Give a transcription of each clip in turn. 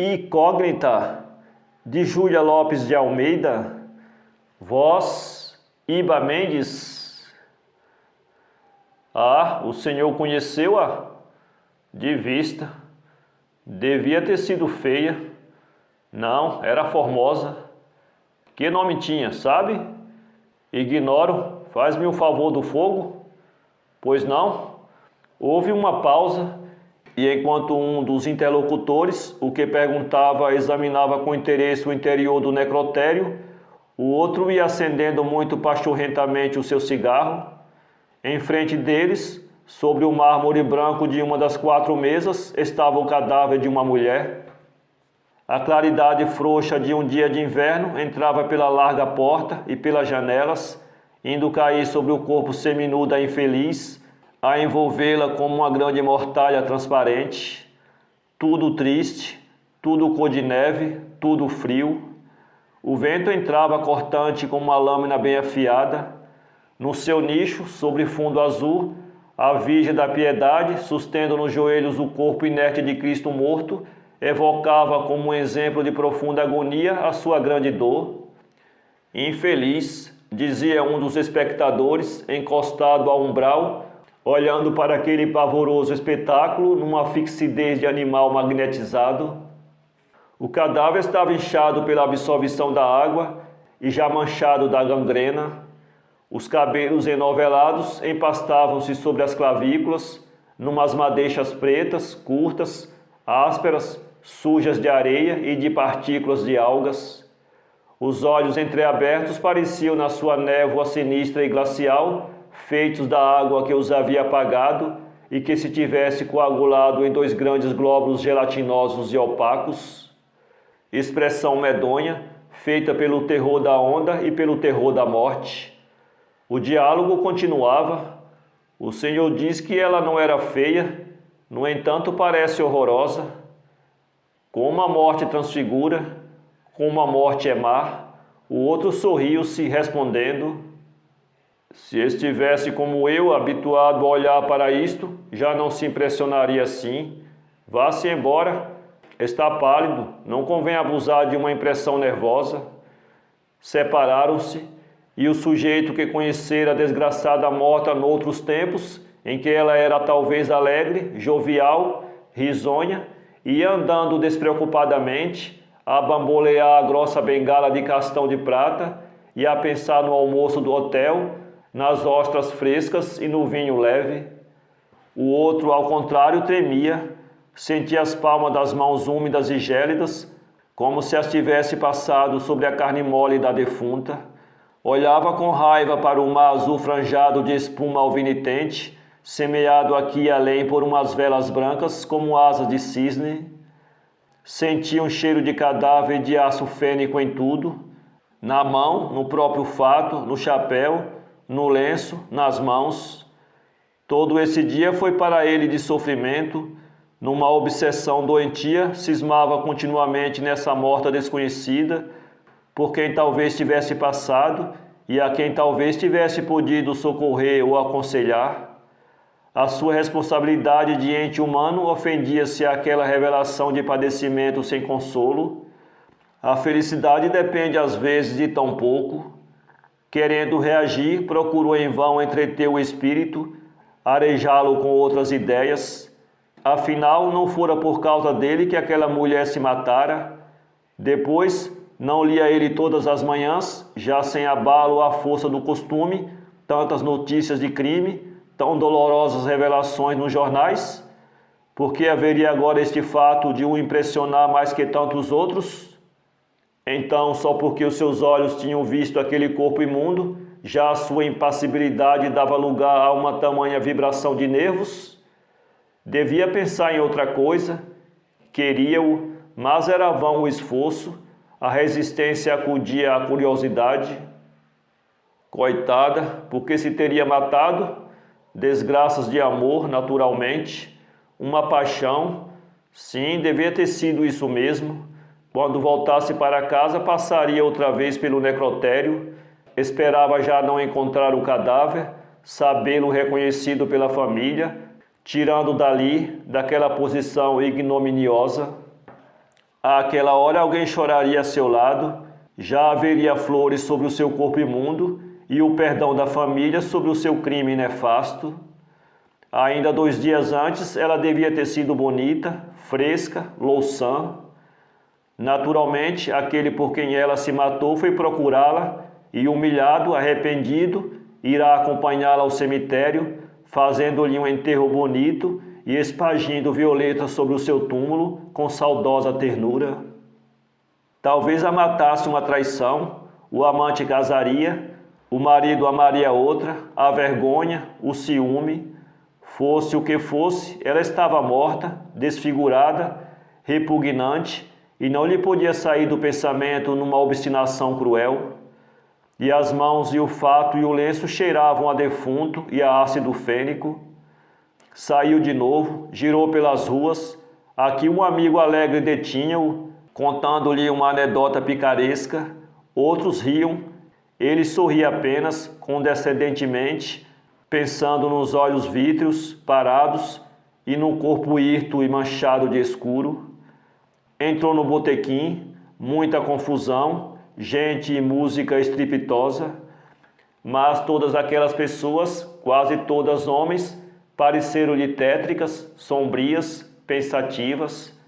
incógnita de Júlia Lopes de Almeida, voz Iba Mendes. Ah, o senhor conheceu-a? De vista. Devia ter sido feia. Não, era formosa. Que nome tinha, sabe? Ignoro. Faz-me o favor do fogo? Pois não? Houve uma pausa e enquanto um dos interlocutores, o que perguntava, examinava com interesse o interior do necrotério, o outro ia acendendo muito pachorrentamente o seu cigarro. Em frente deles, sobre o mármore branco de uma das 4 mesas, estava o cadáver de uma mulher. A claridade frouxa de um dia de inverno entrava pela larga porta e pelas janelas, indo cair sobre o corpo seminu da infeliz, a envolvê-la como uma grande mortalha transparente. Tudo triste, tudo cor de neve, tudo frio. O vento entrava cortante como uma lâmina bem afiada. No seu nicho, sobre fundo azul, a Virgem da Piedade, sustendo nos joelhos o corpo inerte de Cristo morto, evocava como um exemplo de profunda agonia a sua grande dor. Infeliz, dizia um dos espectadores, encostado ao umbral, olhando para aquele pavoroso espetáculo numa fixidez de animal magnetizado. O cadáver estava inchado pela absorção da água e já manchado da gangrena. Os cabelos enovelados empastavam-se sobre as clavículas, numas madeixas pretas, curtas, ásperas, sujas de areia e de partículas de algas. Os olhos entreabertos pareciam, na sua névoa sinistra e glacial, feitos da água que os havia apagado e que se tivesse coagulado em 2 grandes glóbulos gelatinosos e opacos. Expressão medonha, feita pelo terror da onda e pelo terror da morte. O diálogo continuava. O senhor diz que ela não era feia, no entanto parece horrorosa. Como a morte transfigura, como a morte é má. O outro sorriu-se, respondendo: se estivesse como eu, habituado a olhar para isto, já não se impressionaria assim. Vá-se embora. Está pálido, não convém abusar de uma impressão nervosa. Separaram-se, e o sujeito que conhecera a desgraçada morta noutros tempos, em que ela era talvez alegre, jovial, risonha, ia andando despreocupadamente, a bambolear a grossa bengala de castão de prata e a pensar no almoço do hotel, nas ostras frescas e no vinho leve. O outro, ao contrário, tremia, sentia as palmas das mãos úmidas e gélidas, como se as tivesse passado sobre a carne mole da defunta. Olhava com raiva para o mar azul franjado de espuma alvinitente, semeado aqui e além por umas velas brancas como asas de cisne. Sentia um cheiro de cadáver e de aço fênico em tudo, na mão, no próprio fato, no chapéu, no lenço, nas mãos. Todo esse dia foi para ele de sofrimento. Numa obsessão doentia, cismava continuamente nessa morta desconhecida, por quem talvez tivesse passado e a quem talvez tivesse podido socorrer ou aconselhar. A sua responsabilidade de ente humano ofendia-se àquela revelação de padecimento sem consolo. A felicidade depende às vezes de tão pouco. Querendo reagir, procurou em vão entreter o espírito, arejá-lo com outras ideias. Afinal, não fora por causa dele que aquela mulher se matara. Depois, não lia ele todas as manhãs, já sem abalo à força do costume, tantas notícias de crime, tão dolorosas revelações nos jornais? Por que haveria agora este fato de o impressionar mais que tantos outros? Então, só porque os seus olhos tinham visto aquele corpo imundo, já a sua impassibilidade dava lugar a uma tamanha vibração de nervos? Devia pensar em outra coisa, queria-o, mas era vão o esforço, a resistência acudia à curiosidade. Coitada, porque se teria matado? Desgraças de amor, naturalmente, uma paixão. Sim, devia ter sido isso mesmo. Quando voltasse para casa, passaria outra vez pelo necrotério, esperava já não encontrar o cadáver, sabê-lo reconhecido pela família, tirando dali, daquela posição ignominiosa. Àquela hora alguém choraria a seu lado, já haveria flores sobre o seu corpo imundo e o perdão da família sobre o seu crime nefasto. Ainda 2 dias antes ela devia ter sido bonita, fresca, louçã. Naturalmente, aquele por quem ela se matou foi procurá-la e, humilhado, arrependido, irá acompanhá-la ao cemitério, fazendo-lhe um enterro bonito e espargindo violetas sobre o seu túmulo com saudosa ternura. Talvez a matasse uma traição, o amante casaria, o marido amaria outra, a vergonha, o ciúme. Fosse o que fosse, ela estava morta, desfigurada, repugnante, e não lhe podia sair do pensamento numa obstinação cruel. E as mãos e o fato e o lenço cheiravam a defunto e a ácido fênico. Saiu de novo, girou pelas ruas. Aqui um amigo alegre detinha-o, contando-lhe uma anedota picaresca. Outros riam. Ele sorria apenas, condescendentemente, pensando nos olhos vítreos, parados, e no corpo hirto e manchado de escuro. Entrou no botequim, muita confusão, gente e música estrepitosa, mas todas aquelas pessoas, quase todas homens, pareceram-lhe tétricas, sombrias, pensativas,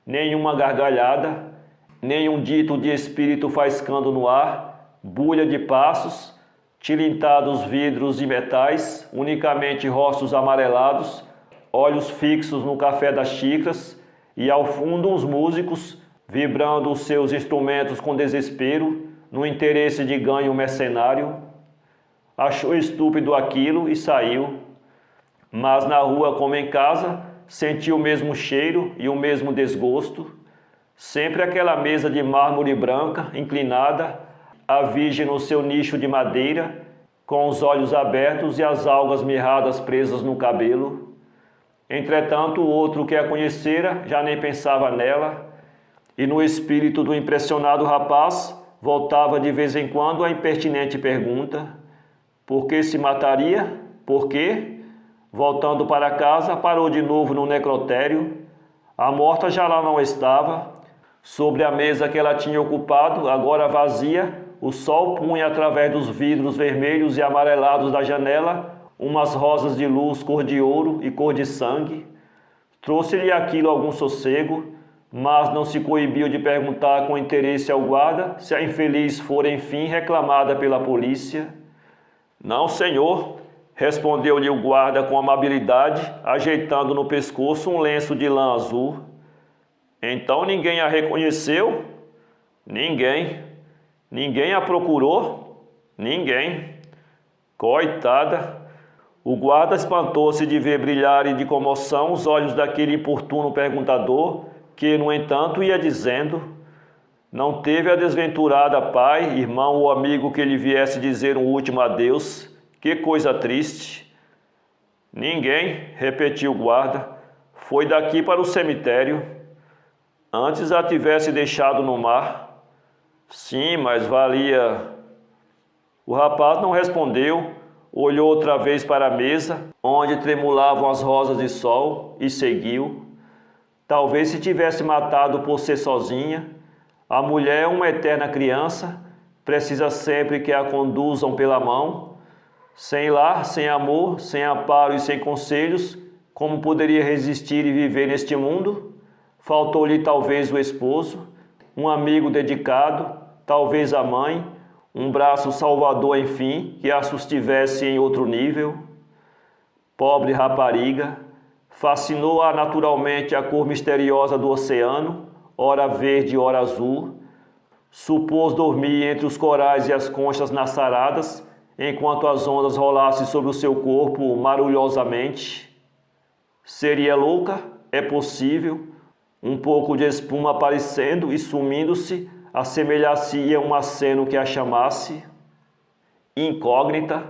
nenhuma gargalhada, nenhum dito de espírito faiscando no ar, bulha de passos, tilintados vidros e metais, unicamente rostos amarelados, olhos fixos no café das xícaras, e ao fundo uns músicos, vibrando os seus instrumentos com desespero, no interesse de ganho mercenário. Achou estúpido aquilo e saiu. Mas na rua como em casa, sentiu o mesmo cheiro e o mesmo desgosto. Sempre aquela mesa de mármore branca, inclinada, a virgem no seu nicho de madeira, com os olhos abertos e as algas mirradas presas no cabelo. Entretanto, o outro que a conhecera já nem pensava nela, e no espírito do impressionado rapaz voltava de vez em quando a impertinente pergunta: por que se mataria? Por quê? Voltando para casa, parou de novo no necrotério. A morta já lá não estava. Sobre a mesa que ela tinha ocupado, agora vazia, o sol punha através dos vidros vermelhos e amarelados da janela umas rosas de luz cor de ouro e cor de sangue. Trouxe-lhe aquilo algum sossego, mas não se coibiu de perguntar com interesse ao guarda se a infeliz fora enfim reclamada pela polícia. Não, senhor, respondeu-lhe o guarda com amabilidade, ajeitando no pescoço um lenço de lã azul. Então ninguém a reconheceu? Ninguém. Ninguém a procurou? Ninguém. Coitada! O guarda espantou-se de ver brilharem de comoção os olhos daquele importuno perguntador, que, no entanto, ia dizendo: não teve a desventurada pai, irmão ou amigo que lhe viesse dizer um último adeus? Que coisa triste! Ninguém, repetiu o guarda, foi daqui para o cemitério. Antes a tivesse deixado no mar. Sim, mas valia. O rapaz não respondeu. Olhou outra vez para a mesa, onde tremulavam as rosas de sol, e seguiu. Talvez se tivesse matado por ser sozinha. A mulher é uma eterna criança, precisa sempre que a conduzam pela mão. Sem lar, sem amor, sem amparo e sem conselhos, como poderia resistir e viver neste mundo? Faltou-lhe talvez o esposo, um amigo dedicado, talvez a mãe, um braço salvador, enfim, que a sustivesse em outro nível. Pobre rapariga, fascinou-a naturalmente a cor misteriosa do oceano, ora verde, ora azul. Supôs dormir entre os corais e as conchas naçaradas, enquanto as ondas rolassem sobre o seu corpo marulhosamente. Seria louca? É possível. Um pouco de espuma aparecendo e sumindo-se, assemelhar-se a um aceno que a chamasse. Incógnita,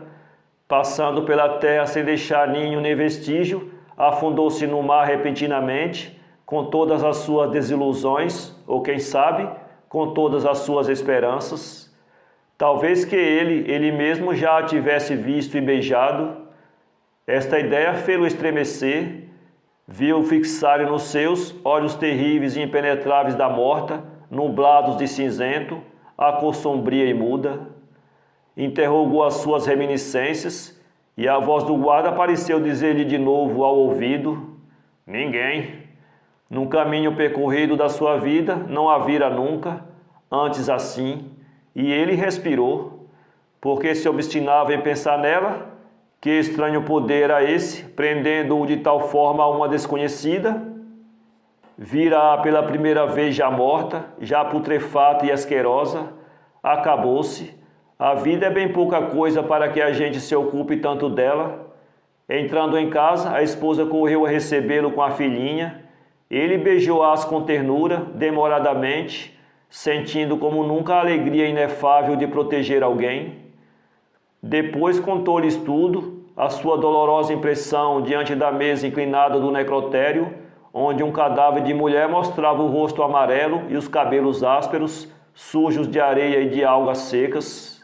passando pela terra sem deixar ninho nem vestígio, afundou-se no mar repentinamente, com todas as suas desilusões, ou quem sabe, com todas as suas esperanças. Talvez que ele mesmo já a tivesse visto e beijado. Esta ideia fê-lo estremecer. viu fixarem nos seus olhos terríveis e impenetráveis da morta, nublados de cinzento, a cor sombria e muda. Interrogou as suas reminiscências, e a voz do guarda pareceu dizer-lhe de novo ao ouvido: ninguém. No caminho percorrido da sua vida não a vira nunca, antes assim, e ele respirou, porque se obstinava em pensar nela. Que estranho poder era esse, prendendo-o de tal forma a uma desconhecida? Vira-a pela primeira vez já morta, já putrefata e asquerosa. Acabou-se. A vida é bem pouca coisa para que a gente se ocupe tanto dela. Entrando em casa, a esposa correu a recebê-lo com a filhinha. Ele beijou-as com ternura, demoradamente, sentindo como nunca a alegria inefável de proteger alguém. Depois contou-lhes tudo, a sua dolorosa impressão diante da mesa inclinada do necrotério, onde um cadáver de mulher mostrava o rosto amarelo e os cabelos ásperos, sujos de areia e de algas secas.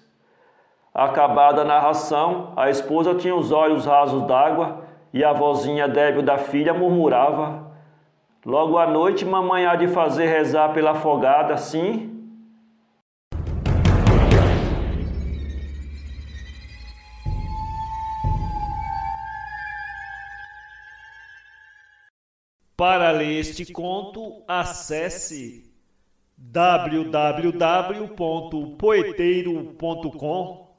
Acabada a narração, a esposa tinha os olhos rasos d'água e a vozinha débil da filha murmurava: logo à noite mamãe há de fazer rezar pela afogada, sim? Para ler este conto, acesse www.poeteiro.com